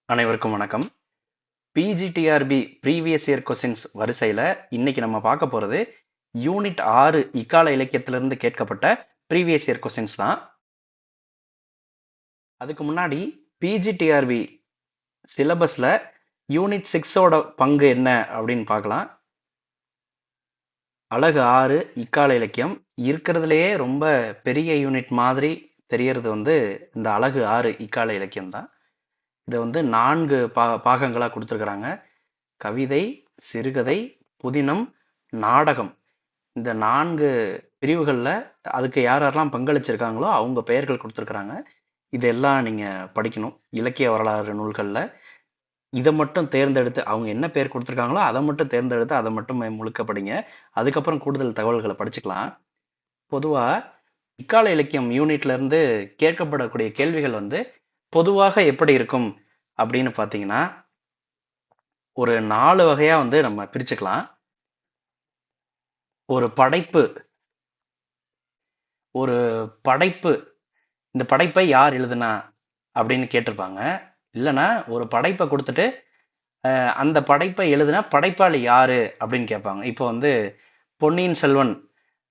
அனைவருக்கும் வணக்கம். PGTRB previous year questions வரிசையில் இன்னைக்கு நம்ம பார்க்க போகிறது யூனிட் 6 இக்கால இலக்கியத்திலிருந்து கேட்கப்பட்ட ப்ரீவியஸ் இயர் கொஸ்டின்ஸ் தான். அதுக்கு முன்னாடி பிஜிடிஆர்பி சிலபஸில் யூனிட் 6ஓட பங்கு என்ன அப்படின்னு பார்க்கலாம். அலகு 6 இக்கால இலக்கியம் இருக்கிறதுலையே ரொம்ப பெரிய யூனிட் மாதிரி தெரியறது இந்த அலகு 6 இக்கால இலக்கியம் தான். இதை 4 பாகங்களாக கொடுத்துருக்குறாங்க. கவிதை, சிறுகதை, புதினம், நாடகம். இந்த 4 பிரிவுகளில் அதுக்கு யாரெல்லாம் பங்களிச்சிருக்காங்களோ அவங்க பெயர்கள் கொடுத்துருக்குறாங்க. இதெல்லாம் நீங்கள் படிக்கணும். இலக்கிய வரலாறு நூல்களில் இதை மட்டும் தேர்ந்தெடுத்து அவங்க என்ன பேர் கொடுத்துருக்காங்களோ அதை மட்டும் தேர்ந்தெடுத்து அதை மட்டும் முழுக்க படிங்க. அதுக்கப்புறம் கூடுதல் தகவல்களை படிச்சுக்கலாம். பொதுவாக இக்கால இலக்கியம் யூனிட்லேருந்து கேட்கப்படக்கூடிய கேள்விகள் பொதுவாக எப்படி இருக்கும் அப்படின்னு பார்த்தீங்கன்னா, ஒரு 4 வகையா நம்ம பிரிச்சுக்கலாம். ஒரு படைப்பு இந்த படைப்பை யார் எழுதுனா அப்படின்னு கேட்டிருப்பாங்க. இல்லைன்னா ஒரு படைப்பை கொடுத்துட்டு அந்த படைப்பை எழுதுனா படைப்பாளி யாரு அப்படின்னு கேட்பாங்க. இப்போ பொன்னியின் செல்வன்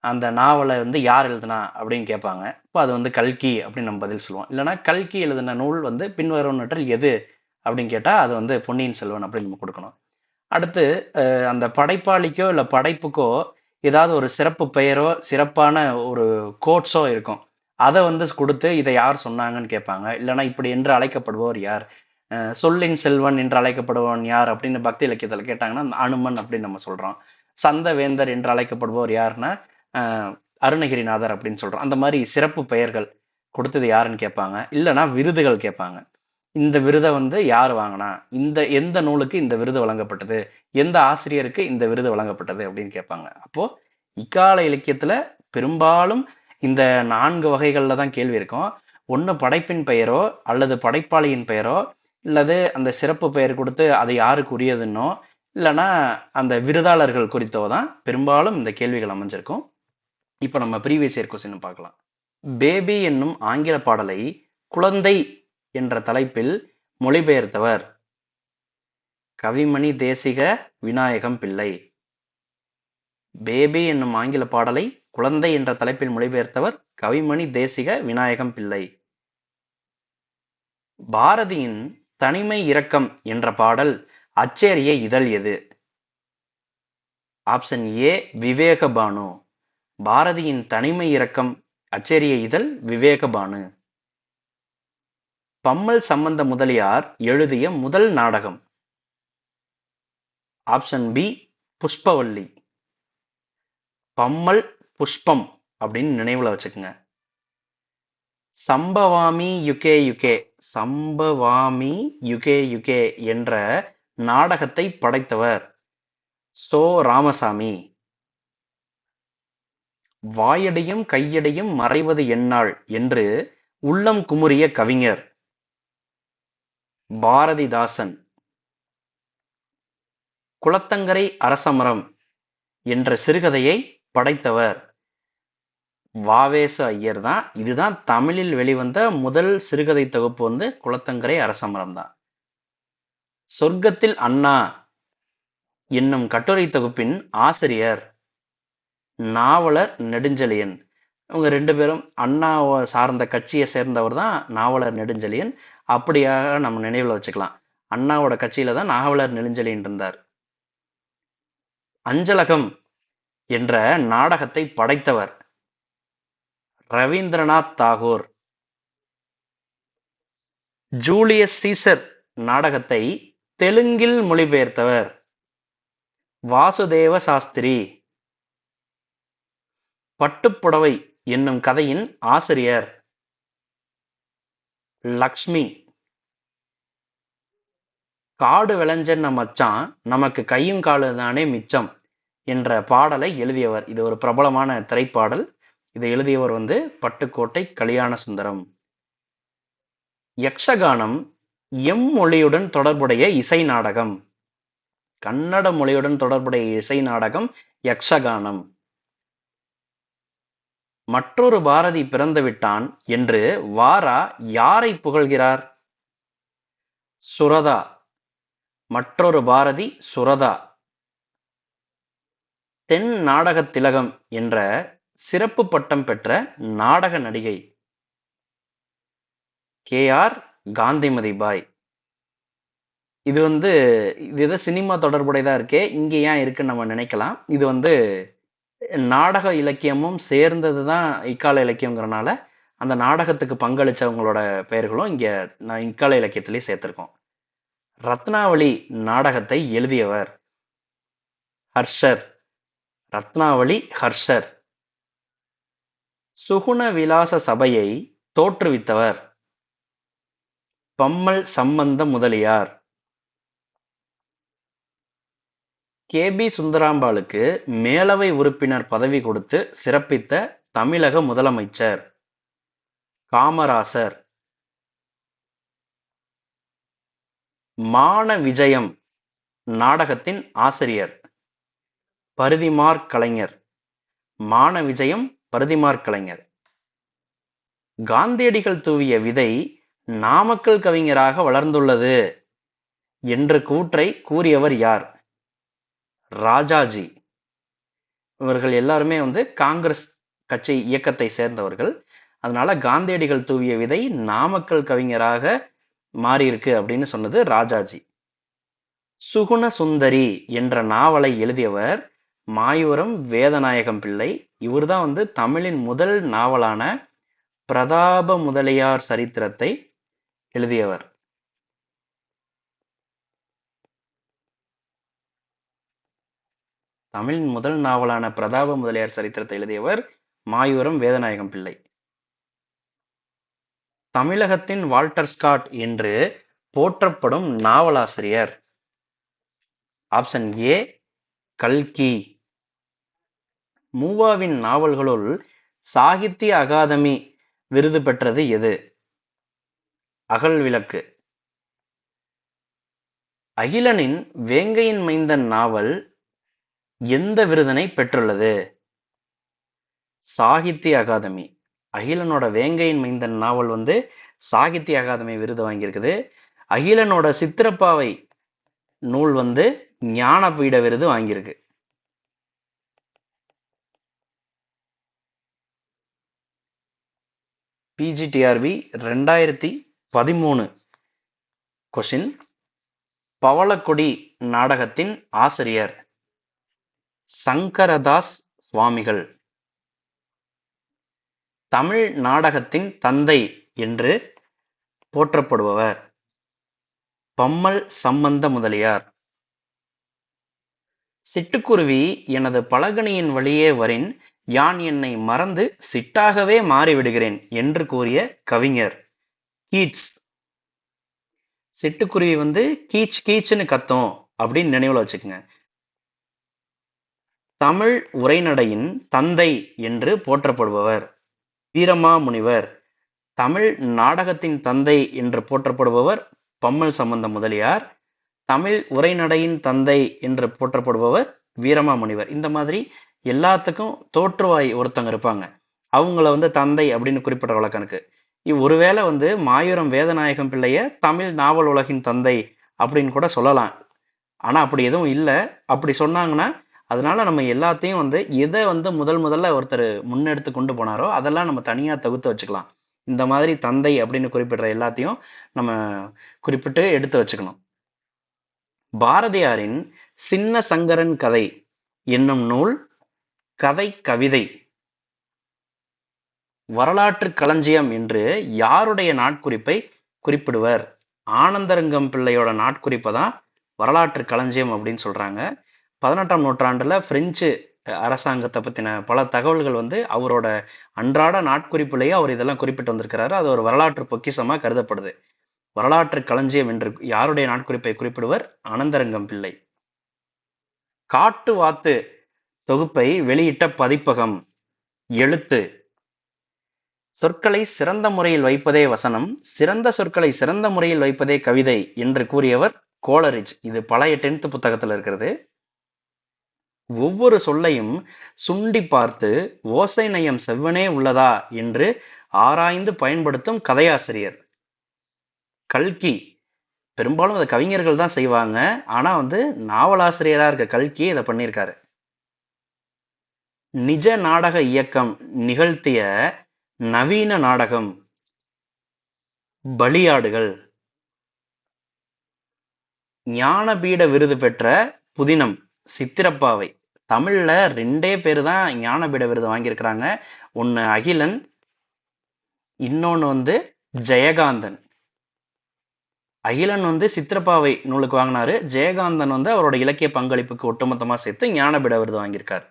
அந்த நாவலை யார் எழுதுனா அப்படின்னு கேட்பாங்க. இப்போ அது கல்கி அப்படின்னு நம்ம பதில் சொல்லுவோம். இல்லைன்னா கல்கி எழுதின நூல் பின்வருவனவற்றில் எது அப்படின்னு கேட்டால் அது பொன்னியின் செல்வன் அப்படின்னு நம்ம கொடுக்கணும். அடுத்து அந்த படைப்பாளிக்கோ இல்லை படைப்புக்கோ ஏதாவது ஒரு சிறப்பு பெயரோ சிறப்பான ஒரு கோட்ஸோ இருக்கும். அதை கொடுத்து இதை யார் சொன்னாங்கன்னு கேட்பாங்க. இல்லைன்னா இப்படி என்று அழைக்கப்படுபவர் யார், சொல்லின் செல்வன் என்று அழைக்கப்படுபவன் யார் அப்படின்னு பக்தி இலக்கியத்தில் கேட்டாங்கன்னா அனுமன் அப்படின்னு நம்ம சொல்றோம். சந்த வேந்தர் என்று அழைக்கப்படுபவர் யாருன்னா அருணகிரிநாதர் அப்படின்னு சொல்றோம். அந்த மாதிரி சிறப்பு பெயர்கள் கொடுத்தது யாருன்னு கேட்பாங்க. இல்லைன்னா விருதுகள் கேட்பாங்க. இந்த விருதை யார் வாங்கினா, எந்த நூலுக்கு இந்த விருது வழங்கப்பட்டது, எந்த ஆசிரியருக்கு இந்த விருது வழங்கப்பட்டது அப்படின்னு கேட்பாங்க. அப்போ இக்கால இலக்கியத்துல பெரும்பாலும் இந்த 4 வகைகள்ல தான் கேள்வி இருக்கும். ஒன்று படைப்பின் பெயரோ அல்லது படைப்பாளியின் பெயரோ இல்லது அந்த சிறப்பு பெயர் கொடுத்து அது யாருக்கு உரியதுன்னோ இல்லைன்னா அந்த விருதாளர்கள் குறித்தோ தான் பெரும்பாலும் இந்த கேள்விகள் அமைஞ்சிருக்கும். இப்போ நம்ம ப்ரீவியஸ் இயர் கொஸ்டின் பார்க்கலாம். பேபி என்னும் ஆங்கில பாடலை குழந்தை என்ற தலைப்பில் மொழிபெயர்த்தவர் கவிமணி தேசிக விநாயகம் பிள்ளை. பேபி என்னும் ஆங்கில பாடலை குழந்தை என்ற தலைப்பில் மொழிபெயர்த்தவர் கவிமணி தேசிக விநாயகம் பிள்ளை. பாரதியின் தனிமை இரக்கம் என்ற பாடல் அச்சேரிய இதழ் எது? ஆப்ஷன் ஏ விவேகபானு. பாரதியின் தனிமை இரக்கம் அச்சேரிய இதழ் விவேகபானு. பம்மல் சம்பந்த முதலியார் எழுதிய முதல் நாடகம். Option B Pushpavalli. பம்மல் புஷ்பம் அப்படின்னு நினைவுல வச்சுக்கோங்க. சம்பவாமி யுகே யுகே சம்பவாமி யுகே யுகே என்ற நாடகத்தை படைத்தவர் சோ ராமசாமி. வாயடியும் கையடியும் மறைவது எந்நாள் என்று உள்ளம் குமுறிய கவிஞர் பாரதிதாசன். குளத்தங்கரை அரசமரம் என்ற சிறுகதையை படைத்தவர் வாவேசு ஐயர் தான். இதுதான் தமிழில் வெளிவந்த முதல் சிறுகதை தொகுப்பு குளத்தங்கரை அரசமரம் தான். சொர்க்கத்தில் அண்ணா என்னும் கட்டுரை தொகுப்பின் ஆசிரியர் நாவலர் நெடுஞ்செழியன். இவங்க 2 பேரும் அண்ணாவை சார்ந்த கட்சியை சேர்ந்தவர் தான் நாவலர் நெடுஞ்செழியன். அப்படியாக நம்ம நினைவுல வச்சுக்கலாம். அண்ணாவோட கட்சியில தான் நாவலர் நெடுஞ்செழியன் இருந்தார். அஞ்சலகம் என்ற நாடகத்தை படைத்தவர் ரவீந்திரநாத் தாகூர். ஜூலியஸ் சீசர் நாடகத்தை தெலுங்கில் மொழிபெயர்த்தவர் வாசுதேவ சாஸ்திரி. பட்டுப்புடவை என்னும் கதையின் ஆசிரியர் லக்ஷ்மி. காடு விளைஞ்சன்ன மச்சான் நமக்கு கையும் காலு தானே மிச்சம் என்ற பாடலை எழுதியவர். இது ஒரு பிரபலமான திரைப்பாடல். இதை எழுதியவர் பட்டுக்கோட்டை கல்யாண சுந்தரம். யக்ஷகானம் மொழியுடன் தொடர்புடைய இசை நாடகம். கன்னட மொழியுடன் தொடர்புடைய இசை நாடகம் யக்ஷகானம். மற்றொரு பாரதி பிறந்து விட்டான் என்று வாரா யாரை புகழ்கிறார்? சுரதா. மற்றொரு பாரதி சுரதா. தென் நாடகத் திலகம் என்ற சிறப்பு பட்டம் பெற்ற நாடக நடிகை கே.ஆர். காந்திமதி பாய். இது இது ஏதோ சினிமா தொடர்புடையதா இருக்கே, இங்க ஏன் இருக்குன்னு நம்ம நினைக்கலாம். இது நாடக இலக்கியமும் சேர்ந்ததுதான் இக்கால இலக்கியங்கிறனால அந்த நாடகத்துக்கு பங்களிச்சவங்களோட பெயர்களும் இங்க நான் இக்கால இலக்கியத்திலேயே சேர்த்திருக்கோம். ரத்னாவளி நாடகத்தை எழுதியவர் ஹர்ஷர். ரத்னாவளி ஹர்ஷர். சுகுண விலாச சபையை தோற்றுவித்தவர் பம்மல் சம்பந்த முதலியார். கே.பி. சுந்தராம்பாளுக்கு மேலவை உறுப்பினர் பதவி கொடுத்து சிறப்பித்த தமிழக முதலமைச்சர் காமராசர். மான விஜயம் நாடகத்தின் ஆசிரியர் பரிதிமாற் கலைஞர். மான விஜயம் பரிதிமாற் கலைஞர். காந்தியடிகள் தூவிய விதை நாமக்கல் கவிஞராக வளர்ந்துள்ளது என்ற கூற்றை கூறியவர் யார்? ராஜாஜி. இவர்கள் எல்லாருமே காங்கிரஸ் கட்சி இயக்கத்தை சேர்ந்தவர்கள். அதனால காந்தியடிகள் தூவிய விதை நாமக்கல் கவிஞராக மாறியிருக்கு அப்படின்னு சொன்னது ராஜாஜி. சுகுண சுந்தரி என்ற நாவலை எழுதியவர் மாயூரம் வேதநாயகம் பிள்ளை. இவர்தான் தமிழின் முதல் நாவலான பிரதாப முதலியார் சரித்திரத்தை எழுதியவர். தமிழின் முதல் நாவலான பிரதாப முதலியார் சரித்திரத்தை எழுதியவர் மாயூரம் வேதநாயகம் பிள்ளை. தமிழகத்தின் வால்டர் ஸ்காட் என்று போற்றப்படும் நாவலாசிரியர் ஆப்ஷன் ஏ கல்கி. மூவாவின் நாவல்களுள் சாகித்ய அகாதமி விருது பெற்றது எது? அகல் விளக்கு. அகிலனின் வேங்கையின் மைந்தன் நாவல் எந்த விருதினை பெற்றுள்ளது? சாகித்ய அகாதமி. அகிலனோட வேங்கையின் மைந்தன் நாவல் சாகித்ய அகாதமி விருது வாங்கியிருக்குது. அகிலனோட சித்திரப்பாவை நூல் ஞானபீட விருது வாங்கியிருக்கு. PGTRB 2013 question. பவளக்கொடி நாடகத்தின் ஆசிரியர் சங்கரதாஸ் சுவாமிகள். தமிழ் நாடகத்தின் தந்தை என்று போற்றப்படுபவர் பம்மல் சம்பந்த முதலியார். சிட்டுக்குருவி எனது பலகணியின் வழியே வரின் யான் என்னை மறந்து சிட்டாகவே மாறிவிடுகிறேன் என்று கூறிய கவிஞர் கீட்ஸ். சிட்டுக்குருவி கீச் கீச்சுன்னு கத்தும் அப்படின்னு நினைவுல வச்சுக்கோங்க. தமிழ் உரைநடையின் தந்தை என்று போற்றப்படுபவர் வீரமாமுனிவர். தமிழ் நாடகத்தின் தந்தை என்று போற்றப்படுபவர் பம்மல் சம்பந்த முதலியார். தமிழ் உரைநடையின் தந்தை என்று போற்றப்படுபவர் வீரமாமுனிவர். இந்த மாதிரி எல்லாத்துக்கும் தோற்றுவாய் ஒருத்தங்க இருப்பாங்க. அவங்கள தந்தை அப்படின்னு குறிப்பிட்ட வழக்கம் இருக்கு. ஒருவேளை மாயூரம் வேதநாயகம் பிள்ளைய தமிழ் நாவல் உலகின் தந்தை அப்படின்னு கூட சொல்லலாம். ஆனா அப்படி எதுவும் இல்லை. அப்படி சொன்னாங்கன்னா அதனால நம்ம எல்லாத்தையும் எதை முதல்ல ஒருத்தர் முன்னெடுத்து கொண்டு போனாரோ அதெல்லாம் நம்ம தனியா தொகுத்து வச்சுக்கலாம். இந்த மாதிரி தந்தை அப்படின்னு குறிப்பிடுற எல்லாத்தையும் நம்ம குறிப்பிட்டு எடுத்து வச்சுக்கணும். பாரதியாரின் சின்ன சங்கரன் கதை என்னும் நூல் கதை கவிதை வரலாற்று களஞ்சியம் என்று யாருடைய நாட்குறிப்பை குறிப்பிடுவர்? ஆனந்தரங்கம் பிள்ளையோட நாட்குறிப்பை தான் வரலாற்று களஞ்சியம் அப்படின்னு சொல்றாங்க. 18ஆம் நூற்றாண்டுல பிரெஞ்சு அரசாங்கத்தை பத்தின பல தகவல்கள் அவரோட அன்றாட நாட்குறிப்பிலேயே அவர் இதெல்லாம் குறிப்பிட்டு வந்திருக்கிறாரு. அது ஒரு வரலாற்று பொக்கிஷமா கருதப்படுது. வரலாற்று களஞ்சியம் என்று யாருடைய நாட்குறிப்பை குறிப்பிடுவர்? ஆனந்தரங்கம் பிள்ளை. காட்டு வாத்து தொகுப்பை வெளியிட்ட பதிப்பகம் எழுத்து. சொற்களை சிறந்த முறையில் வைப்பதே வசனம், சிறந்த சொற்களை சிறந்த முறையில் வைப்பதே கவிதை என்று கூறியவர் கோலரிட்ஜ். இது பழைய 10th புத்தகத்தில் இருக்கிறது. ஒவ்வொரு சொல்லையும் சுண்டி பார்த்து ஓசை நயம் செவ்வனே உள்ளதா என்று ஆராய்ந்து பயன்படுத்தும் கதையாசிரியர் கல்கி. பெரும்பாலும் அதை கவிஞர்கள் தான் செய்வாங்க. ஆனா வந்து நாவலாசிரியரா இருக்க கல்கி இதை பண்ணியிருக்காரு. நிஜ நாடக இயக்கம் நிகழ்த்திய நவீன நாடகம் பலியாடுகள். ஞானபீட விருது பெற்ற புதினம் சித்திரப்பாவை. தமிழ்ல 2 பேரு தான் ஞானபீட விருது வாங்கியிருக்கிறாங்க. ஒன்னு அகிலன், இன்னொன்னு வந்து ஜெயகாந்தன். அகிலன் வந்து சித்திரப்பாவை நூலுக்கு வாங்கினாரு. ஜெயகாந்தன் வந்து அவரோட இலக்கிய பங்களிப்புக்கு ஒட்டுமொத்தமா சேர்த்து ஞானபீட விருது வாங்கியிருக்காரு.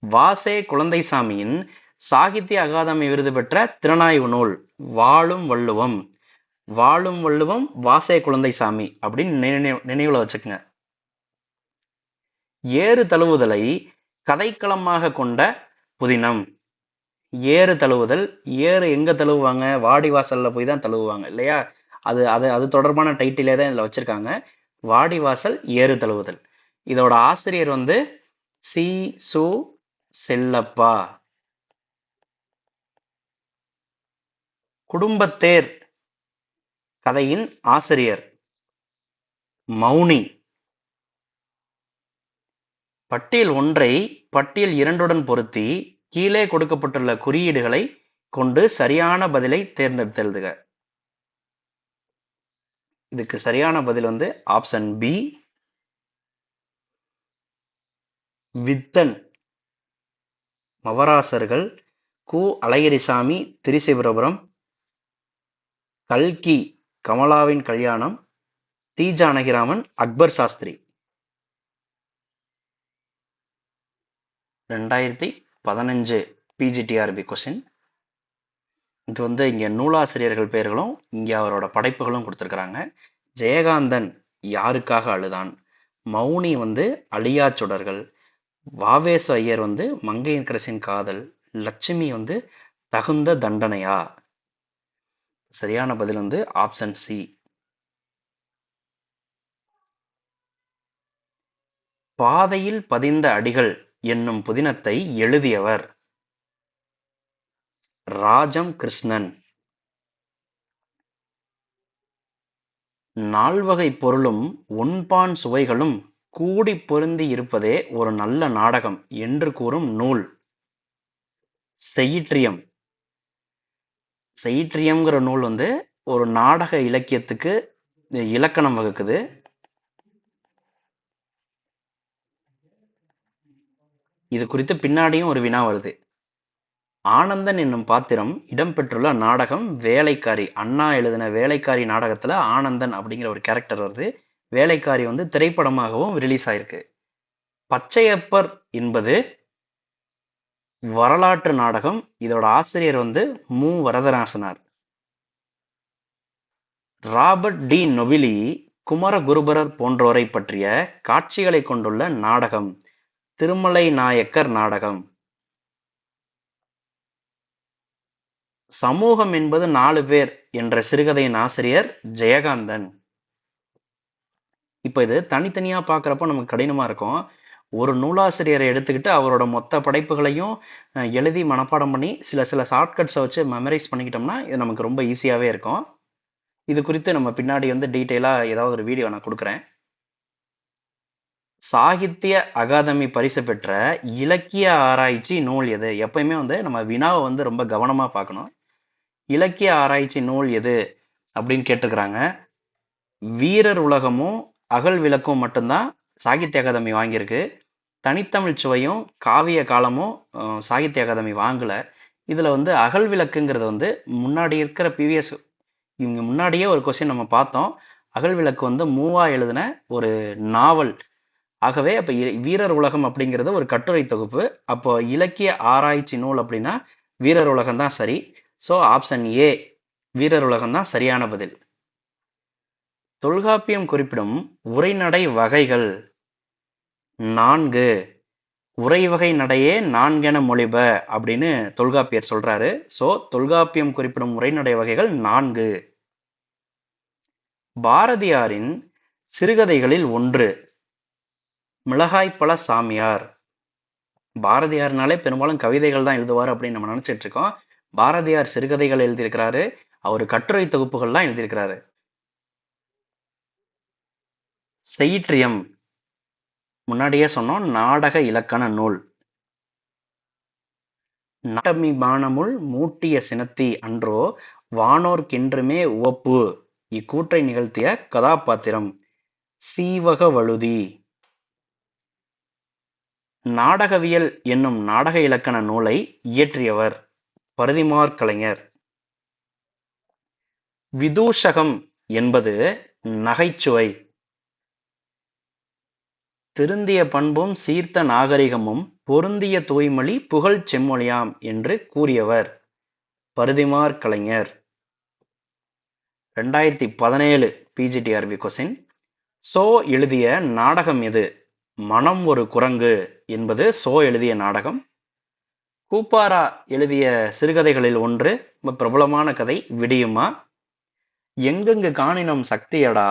வாசே குழந்தைசாமியின் சாகித்ய அகாதமி விருது பெற்ற திறனாய்வு நூல் வாழும் வள்ளுவம். வாழும் வள்ளுவம் வாசே குழந்தைசாமி அப்படின்னு நினைவுல வச்சுக்கோங்க. ஏறு தழுவுதலை கதைக்களமாக கொண்ட புதினம். ஏறு தழுவுதல், ஏறு எங்க தழுவுவாங்க? வாடிவாசல்ல போய் தான் தழுவுவாங்க இல்லையா? அது தொடர்பான டைட்டிலே தான் இதுல வச்சிருக்காங்க. வாடிவாசல் ஏறு தழுவுதல். இதோட ஆசிரியர் வந்து சி சு செல்லப்பா. குடும்பத்தேர் கதையின் ஆசிரியர் மௌனி. பட்டியல் 1ஐ பட்டியல் 2உடன் பொருத்தி கீழே கொடுக்கப்பட்டுள்ள குறியீடுகளை கொண்டு சரியான பதிலை தேர்ந்தெடுத்தெழுதுக. இதுக்கு சரியான பதில் வந்து ஆப்ஷன் பி, வித்தன் மவராசர்கள், கு அழகிரிசாமி திரிசிபுரபுரம், கல்கி கமலாவின் கல்யாணம், தி ஜானகிராமன் அக்பர் சாஸ்திரி. 2015 PGTRB question. இது வந்து இங்க நூலாசிரியர்கள் பெயர்களும் இங்க அவரோட படைப்புகளும் கொடுத்திருக்கிறாங்க. ஜெயகாந்தன் யாருக்காக அழுதான், மௌனி வந்து அழியா சுடர்கள், வாவேசு ஐயர் வந்து மங்கையர்க்கரசின் காதல், லட்சுமி வந்து தகுந்த தண்டனையா. சரியான பதில் வந்து ஆப்ஷன் சி. பாதையில் பதிந்த அடிகள் என்னும் புதினத்தை எழுதியவர் ராஜம் கிருஷ்ணன். 4 பொருளும் ஒன்பான் சுவைகளும் கூடி பொருந்தி இருப்பதே ஒரு நல்ல நாடகம் என்று கூறும் நூல் செயிற்றியம். செயிற்றியம்ங்கிற நூல் வந்து ஒரு நாடக இலக்கியத்துக்கு இலக்கணம் வகுக்குது. இது குறித்து பின்னாடியும் ஒரு வினா வருது. ஆனந்தன் என்னும் பாத்திரம் இடம்பெற்றுள்ள நாடகம் வேலைக்காரி. அண்ணா எழுதின வேலைக்காரி நாடகத்துல ஆனந்தன் அப்படிங்கிற ஒரு கேரக்டர் வருது. வேலைக்காரி வந்து திரைப்படமாகவும் ரிலீஸ் ஆயிருக்கு. பச்சையப்பர் என்பது வரலாற்று நாடகம். இதோட ஆசிரியர் வந்து மு வரதராசனார். ராபர்ட் டி நொபிலி குமரகுருபரர் போன்றோரை பற்றிய காட்சிகளை கொண்டுள்ள நாடகம் திருமலை நாயக்கர் நாடகம். சமூகம் என்பது 4 பேர் என்ற சிறுகதையின் ஆசிரியர் ஜெயகாந்தன். இப்ப இது தனித்தனியா பாக்குறப்ப நமக்கு கடினமா இருக்கும். ஒரு நூலாசிரியரை எடுத்துக்கிட்டு அவரோட மொத்த படைப்புகளையும் எழுதி மனப்பாடம் பண்ணி சில ஷார்ட்கட்ஸை வச்சு மெமரைஸ் பண்ணிக்கிட்டோம்னா இது நமக்கு ரொம்ப ஈஸியாவே இருக்கும். இது குறித்து நம்ம பின்னாடி வந்து டீட்டெயிலா ஏதாவது ஒரு வீடியோ நான் கொடுக்குறேன். சாகித்ய அகாதமி பரிசு பெற்ற இலக்கிய ஆராய்ச்சி நூல் எது? எப்பயுமே வந்து நம்ம வினாவை வந்து ரொம்ப கவனமா பார்க்கணும். இலக்கிய ஆராய்ச்சி நூல் எது அப்படின்னு கேட்டுக்கிறாங்க. வீரர் உலகமும் அகல் விளக்கும் மட்டும்தான் சாகித்ய அகாதமி வாங்கியிருக்கு. தனித்தமிழ் சுவையும் காவிய காலமும் சாகித்ய அகாதமி வாங்கல. இதுல வந்து அகல் விளக்குங்கிறது வந்து முன்னாடி இருக்கிற பிவிஎஸ் இவங்க முன்னாடியே ஒரு கொஸ்டின் நம்ம பார்த்தோம். அகல் விளக்கு வந்து மூவா எழுதின ஒரு நாவல். ஆகவே அப்ப வீரர் உலகம் அப்படிங்கிறது ஒரு கட்டுரை தொகுப்பு. அப்போ இலக்கிய ஆராய்ச்சி நூல் அப்படின்னா வீரர் உலகம் தான் சரி. ஸோ ஆப்ஷன் ஏ வீரர் உலகம் தான் சரியான பதில். தொல்காப்பியம் குறிப்பிடும் உரைநடை வகைகள் 4. உரைவகை நடையே 4 என மொழிப அப்படின்னு தொல்காப்பியர் சொல்றாரு. ஸோ தொல்காப்பியம் குறிப்பிடும் உரைநடை வகைகள் 4. பாரதியாரின் சிறுகதைகளில் ஒன்று மிளகாய்ப்பழ சாமியார். பாரதியார்னாலே பெரும்பாலும் கவிதைகள் தான் எழுதுவார் அப்படின்னு நம்ம நினைச்சிட்டு இருக்கோம். பாரதியார் சிறுகதைகள் எழுதியிருக்கிறாரு. அவர் கட்டுரை தொகுப்புகள்லாம் எழுதியிருக்கிறாரு. செய்யிற்றியம் முன்னாடியே சொன்னோம், நாடக இலக்கண நூல். நாட்டமிபானமுள் மூட்டிய சினத்தி அன்றோ வானோர்க்கென்றுமே உவப்பு இக்கூற்றை நிகழ்த்திய கதாபாத்திரம் சீவகவழுதி. நாடகவியல் என்னும் நாடக இலக்கண நூலை இயற்றியவர் பரிதிமாற் கலைஞர். விதூஷகம் என்பது நகைச்சுவை. திருந்திய பண்பும் சீர்த்த நாகரிகமும் பொருந்திய தூய்மொழி புகழ்ச் செம்மொழியாம் என்று கூறியவர் Parithimar Kalaignar. 2017 PGTRB question. So எழுதிய நாடகம் எது? மனம் ஒரு குரங்கு என்பது சோ எழுதிய நாடகம். கூப்பாரா எழுதிய சிறுகதைகளில் ஒன்று, பிரபலமான கதை விடியுமா. எங்கெங்கு காணினம் சக்தியடா,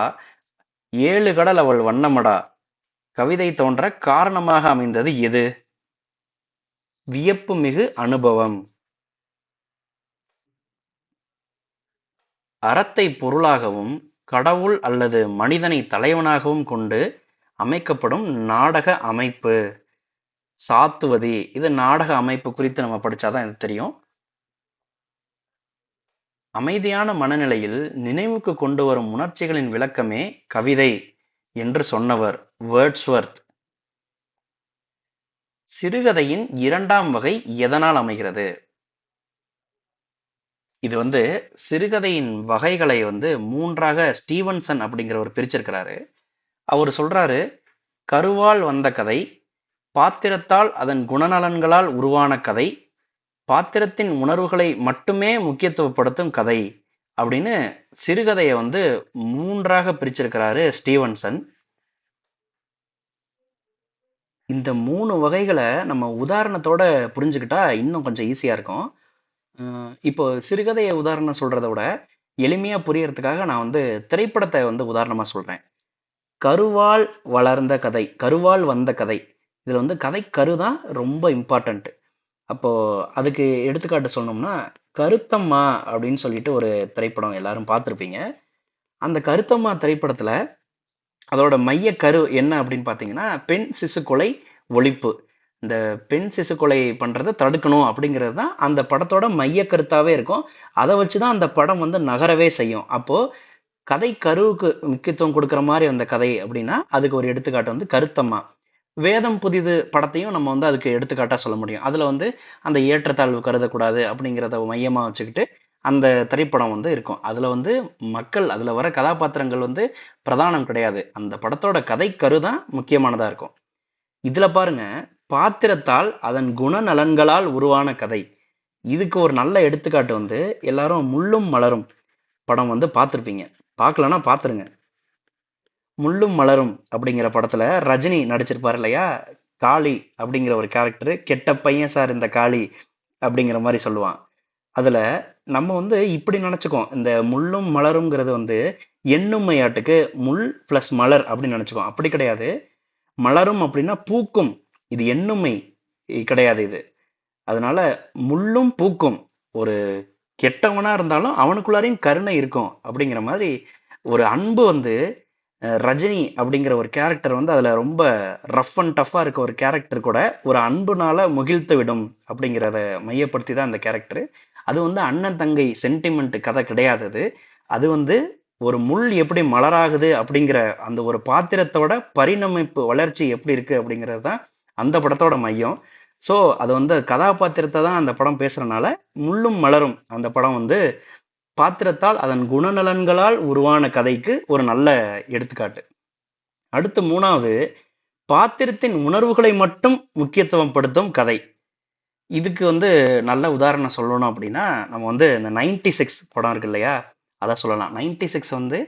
ஏழு கடல் அவள் வண்ணமடா கவிதை தோன்ற காரணமாக அமைந்தது எது? வியப்புமிகு அனுபவம். அறத்தை பொருளாகவும் கடவுள் அல்லது மனிதனை தலைவனாகவும் கொண்டு அமைக்கப்படும் நாடக அமைப்பு சாத்துவதி. இது நாடக அமைப்பு குறித்து நம்ம படிச்சாதான் இது தெரியும். அமைதியான மனநிலையில் நினைவுக்கு கொண்டு வரும் உணர்ச்சிகளின் விளக்கமே கவிதை என்று சொன்னவர் வேர்ட்ஸ்வர்த். சிறுகதையின் இரண்டாம் வகை எதனால் அமைகிறது? இது சிறுகதையின் வகைகளை மூன்றாக ஸ்டீவன்சன் அப்படிங்கிறவர் பிரிச்சிருக்கிறாரு. அவர் சொல்றாரு, கருவால் வந்த கதை, பாத்திரத்தால் அதன் குணநலன்களால் உருவான கதை, பாத்திரத்தின் உணர்வுகளை மட்டுமே முக்கியத்துவப்படுத்தும் கதை அப்படின்னு சிறுகதையை மூன்றாக பிரிச்சிருக்கிறாரு ஸ்டீவன்சன். இந்த மூணு வகைகளை நம்ம உதாரணத்தோட புரிஞ்சுக்கிட்டா இன்னும் கொஞ்சம் ஈஸியா இருக்கும். இப்போ சிறுகதையை உதாரணம் சொல்றத விட எளிமையா புரியறதுக்காக நான் திரைப்படத்தை உதாரணமா சொல்றேன். கருவால் வளர்ந்த கதை, கருவால் வந்த கதை. இதுல கதை கருதான் ரொம்ப இம்பார்ட்டன்ட். அப்போ அதுக்கு எடுத்துக்காட்டு சொல்லணும்னா, கருத்தம்மா அப்படின்னு சொல்லிட்டு ஒரு திரைப்படம் எல்லாரும் பார்த்துருப்பீங்க. அந்த கருத்தம்மா திரைப்படத்துல அதோட மைய கரு என்ன அப்படின்னு பாத்தீங்கன்னா, பெண் சிசு கொலை ஒழிப்பு. இந்த பெண் சிசு கொலை பண்றதை தடுக்கணும் அப்படிங்கிறது தான் அந்த படத்தோட மைய கருத்தாவே இருக்கும். அதை வச்சுதான் அந்த படம் நகரவே செய்யும். அப்போ கதை கருவுக்கு முக்கியத்துவம் கொடுக்குற மாதிரி அந்த கதை அப்படின்னா அதுக்கு ஒரு எடுத்துக்காட்டு கருத்தம்மா. வேதம் புதிது படத்தையும் நம்ம அதுக்கு எடுத்துக்காட்டா சொல்ல முடியும். அதுல அந்த ஏற்றத்தாழ்வு கருதக்கூடாது அப்படிங்கிறத மையமா வச்சுக்கிட்டு அந்த திரைப்படம் இருக்கும். அதுல மக்கள், அதுல வர கதாபாத்திரங்கள் பிரதானம் கிடையாது. அந்த படத்தோட கதை கருதான் முக்கியமானதா இருக்கும். இதுல பாருங்க, பாத்திரத்தால் அதன் குணநலன்களால் உருவான கதை. இதுக்கு ஒரு நல்ல எடுத்துக்காட்டு எல்லாரும் முள்ளும் மலரும் படம் பார்த்திருப்பீங்க. பார்க்கலன்னா பார்த்துருங்க. முள்ளும் மலரும் அப்படிங்கிற படத்துல ரஜினி நடிச்சிருப்பாரு இல்லையா? காளி அப்படிங்கிற ஒரு கேரக்டர், கெட்ட பையன் சார் இந்த காளி அப்படிங்கிற மாதிரி சொல்லுவான். அதுல நம்ம இப்படி நினைச்சுக்கோம், இந்த முள்ளும் மலருங்கிறது எண்ணுமையாட்டுக்கு முள் பிளஸ் மலர் அப்படின்னு நினைச்சுக்கோம். அப்படி கிடையாது. மலரும் அப்படின்னா பூக்கும், இது எண்ணுமை கிடையாது இது. அதனால முள்ளும் பூக்கும், ஒரு கெட்டவனா இருந்தாலும் அவனுக்குள்ளாரையும் கருணை இருக்கும் அப்படிங்கிற மாதிரி ஒரு அன்பு ரஜினி அப்படிங்கிற ஒரு கேரக்டர் அதுல ரொம்ப ரஃப் அண்ட் டஃபா இருக்க ஒரு கேரக்டர் கூட ஒரு அன்புனால முகிழ்த்து விடும் அப்படிங்கிறத மையப்படுத்தி தான் அந்த கேரக்டர். அது அண்ணன் தங்கை சென்டிமெண்ட் கதை கிடையாது. அது ஒரு முள் எப்படி மலராகுது அப்படிங்கிற அந்த ஒரு பாத்திரத்தோட பரிணமிப்பு வளர்ச்சி எப்படி இருக்கு அப்படிங்கிறது தான் அந்த படத்தோட மையம். ஸோ அது கதாபாத்திரத்தை தான் அந்த படம் பேசுறதுனால முள்ளும் மலரும் அந்த படம் பாத்திரத்தால் அதன் குணநலன்களால் உருவான கதைக்கு ஒரு நல்ல எடுத்துக்காட்டு. அடுத்து மூணாவது, பாத்திரத்தின் உணர்வுகளை மட்டும் முக்கியத்துவம் படுத்தும் கதை. இதுக்கு நல்ல உதாரணம் சொல்லணும் அப்படின்னா நம்ம இந்த 96 படம் இருக்கு இல்லையா, அதான் சொல்லலாம். 96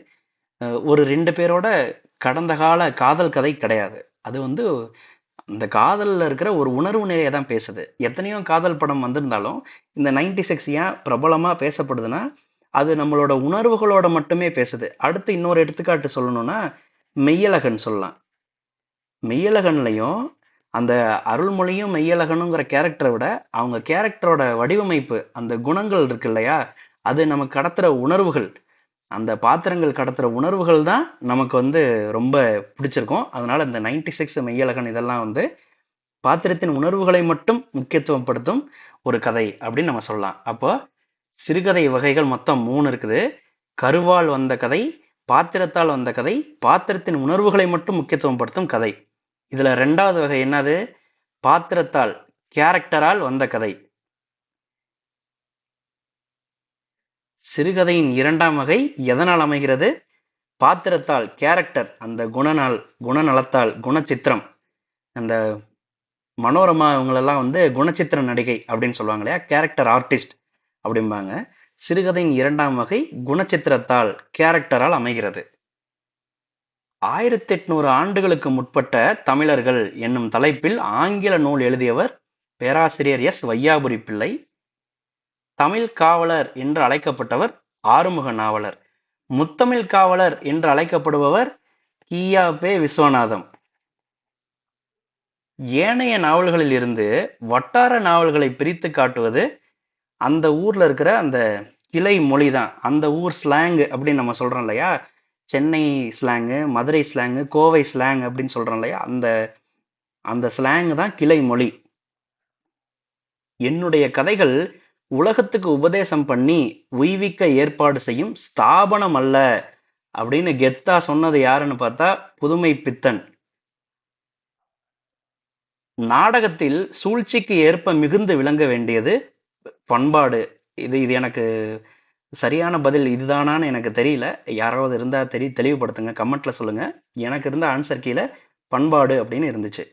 ஒரு ரெண்டு பேரோட கடந்த கால காதல் கதை கிடையாது. அது அந்த காதல்ல இருக்கிற ஒரு உணர்வு நிலையை தான் பேசுது. எத்தனையோ காதல் படம் வந்திருந்தாலும் இந்த 96 ஏன் பிரபலமா பேசப்படுதுன்னா அது நம்மளோட உணர்வுகளோட மட்டுமே பேசுது. அடுத்து இன்னொரு எடுத்துக்காட்டு சொல்லணும்னா மெய்யழகன் சொல்லலாம். மெய்யழகன்லையும் அந்த அருள்மொழியும் மெய்யழகனுங்கிற கேரக்டரை விட அவங்க கேரக்டரோட வடிவமைப்பு, அந்த குணங்கள் இருக்கு இல்லையா, அது நமக்கு கடத்துற உணர்வுகள், அந்த பாத்திரங்கள் கடத்துற உணர்வுகள் தான் நமக்கு வந்து ரொம்ப பிடிச்சிருக்கும். அதனால இந்த 96 மெய்யழகன் இதெல்லாம் வந்து பாத்திரத்தின் உணர்வுகளை மட்டும் முக்கியத்துவப்படுத்தும் ஒரு கதை அப்படின்னு நம்ம சொல்லலாம். அப்போ சிறுகதை வகைகள் மொத்தம் 3 இருக்குது. கருவால் வந்த கதை, பாத்திரத்தால் வந்த கதை, பாத்திரத்தின் உணர்வுகளை மட்டும் முக்கியத்துவம் படுத்தும் கதை. இதுல 2வது வகை என்னது? பாத்திரத்தால், கேரக்டரால் வந்த கதை. சிறுகதையின் 2ஆம் வகை எதனால் அமைகிறது? பாத்திரத்தால், கேரக்டர், அந்த குணநலத்தால், குணச்சித்திரம். அந்த மனோரமா இவங்களெல்லாம் வந்து குணச்சித்திர நடிகை அப்படின்னு சொல்லுவாங்க இல்லையா, கேரக்டர் ஆர்டிஸ்ட் அப்படிம்பாங்க. சிறுகதையின் 2ஆம் வகை குணச்சித்திரத்தால், கேரக்டரால் அமைகிறது. 1800 ஆண்டுகளுக்கு முற்பட்ட தமிழர்கள் என்னும் தலைப்பில் ஆங்கில நூல் எழுதியவர் பேராசிரியர் எஸ். வையாபுரி பிள்ளை. தமிழ் காவலர் என்று அழைக்கப்பட்டவர் ஆறுமுக நாவலர். முத்தமிழ் காவலர் என்று அழைக்கப்படுபவர் கி.ஆ.பெ. விஸ்வநாதம். ஏனைய நாவல்களில் இருந்து வட்டார நாவல்களை பிரித்து காட்டுவது அந்த ஊர்ல இருக்கிற அந்த கிளை மொழி தான். அந்த ஊர் ஸ்லாங் அப்படின்னு நம்ம சொல்றோம் இல்லையா, Chennai slang, Madurai slang, Kovai slang அப்படின்னு சொல்றோம் இல்லையா, அந்த ஸ்லாங் தான் கிளை மொழி. என்னுடைய கதைகள் உலகத்துக்கு உபதேசம் பண்ணி உய்விக்க ஏற்பாடு செய்யும் ஸ்தாபனம் அல்ல அப்படின்னு கெத்தா சொன்னது யாருன்னு பார்த்தா புதுமை பித்தன். நாடகத்தில் சூழ்ச்சிக்கு ஏற்ப மிகுந்து விளங்க வேண்டியது பண்பாடு. இது எனக்கு சரியான பதில் இதுதானான்னு எனக்கு தெரியல. யாராவது இருந்தா தெளிவுபடுத்துங்க, கமெண்ட்ல சொல்லுங்க. எனக்கு இருந்த ஆன்சர் கீழே பண்பாடு அப்படின்னு இருந்துச்சு.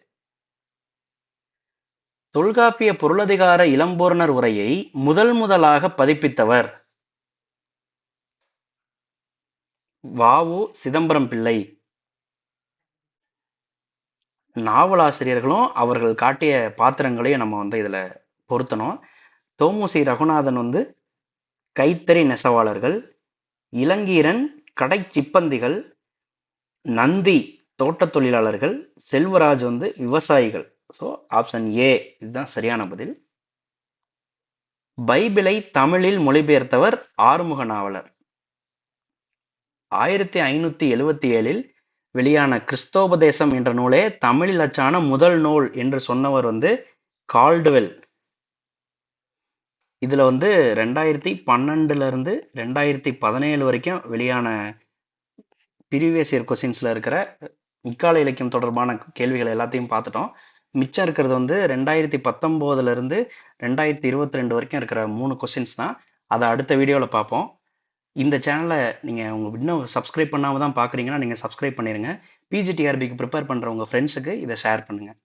தொல்காப்பிய பொருளதிகார இளம்பூரணர் உரையை முதலாக பதிப்பித்தவர் வ.உ. சிதம்பரம் பிள்ளை. நாவலாசிரியர்களும் அவர்கள் காட்டிய பாத்திரங்களையும் நம்ம வந்து இதுல பொருத்தணும். தோமுசி ரகுநாதன் வந்து கைத்தறி நெசவாளர்கள், இளங்கீரன் கடை சிப்பந்திகள், நந்தி தோட்ட தொழிலாளர்கள், செல்வராஜ் வந்து விவசாயிகள். ஸோ ஆப்ஷன் ஏ இதுதான் சரியான பதில். பைபிளை தமிழில் மொழிபெயர்த்தவர் ஆறுமுக நாவலர். 1577 வெளியான கிறிஸ்தோபதேசம் என்ற நூலே தமிழில் அச்சான முதல் நூல் என்று சொன்னவர் வந்து கால்டுவெல். இதுல வந்து 2012 இருந்து 2017 வரைக்கும் வெளியான ப்ரீவியஸ் இயர் கொஸ்டின்ஸ்ல இருக்கிற இக்கால இலக்கியம் தொடர்பான கேள்விகள் எல்லாத்தையும் பார்த்துட்டோம். மிச்சம் இருக்கிறது வந்து 2019 இருந்து 2022 வரைக்கும் இருக்கிற 3 கொஸ்டின்ஸ் தான். அதை அடுத்த வீடியோவில் பார்ப்போம். இந்த சேனலை நீங்கள் இன்னும் சப்ஸ்கிரைப் பண்ணாமல் தான் பார்க்குறீங்கன்னா நீங்கள் சப்ஸ்கிரைப் பண்ணிடுங்க. பிஜிடிஆர்பிக்கு ப்ரிப்பேர் பண்ணுற உங்கள் ஃப்ரெண்ட்ஸுக்கு இதை ஷேர் பண்ணுங்கள்.